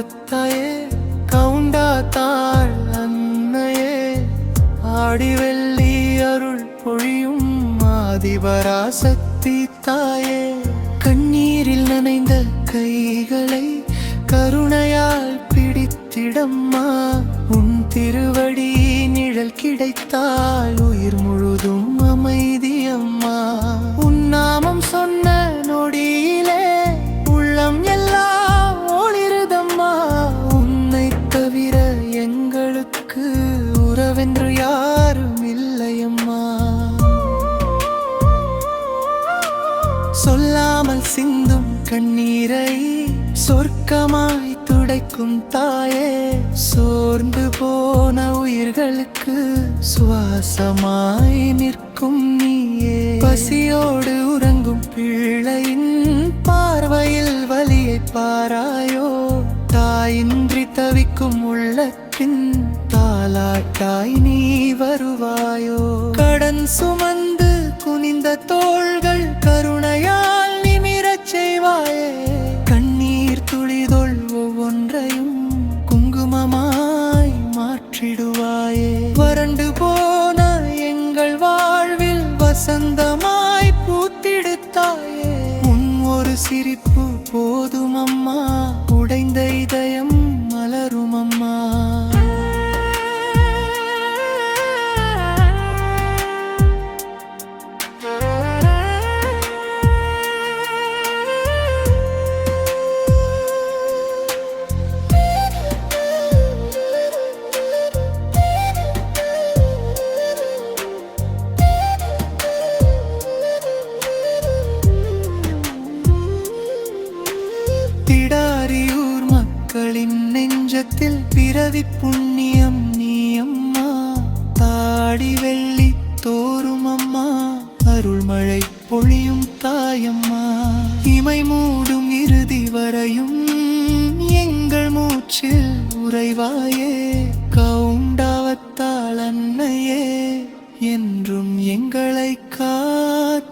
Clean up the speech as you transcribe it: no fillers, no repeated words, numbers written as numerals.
தத்தாயே கவுண்டா தாள் அன்னையே ஆடி வெள்ளி அருள் பொழியும் ஆதிபராசக்தி தாயே கண்ணீரில் நனைந்த கைகளை கருணையால் பிடித்திடம்மா உன் திருவடி நிழல் கிடைத்தால் உயிர் முழுதும் அமைதி அம்மா உன் நாமம் சொன்ன நொடியிலே உள்ளம் எல்லாம் ஒளிருதம்மா உன்னை தவிர எங்களுக்கு உறவென்று யாரும் இல்லையம்மா சொல்லாமல் சிந்தும் கண்ணீரை சொர்க்கமாய் துடைக்கும் தாயே சோர்ந்து போன உயிர்களுக்கு சுவாசமாய் நிற்கும் நீயே பசியோடு உறங்கும் பிள்ளையின் பார்வையில் வலியை பாராயோ தாயின்றி தவிக்கும் உள்ளத்தின் தாலாட்டாய் நீ வருவாயோ கடன் சுமந்து குனிந்த தோள்கள் கருணையால் நிமிரச் செய்வாயே கண்ணீர் துளிதொள் ஒவ்வொன்றையும் குங்குமமாய் மாற்றிடுவாயே வறண்டு போன எங்கள் வாழ்வில் வசந்தமாய் பூத்திடுத்தாயே உன் ஒரு சிரிப்பு போதும் அம்மா உடைந்த இதயம் மலரும் அம்மா திடாரியூர் மக்களின் நெஞ்சத்தில் பிறவி புண்ணியம் நீ அம்மா தாடி வெள்ளி தோறும் அம்மா அருள்மழை பொழியும் தாயம்மா இமை மூடும் இறுதி வரையும் எங்கள் மூச்சில் உறைவாயே கவுண்டாவத்தாள் அன்னையே என்றும் எங்களை காத்தருள்வாயே.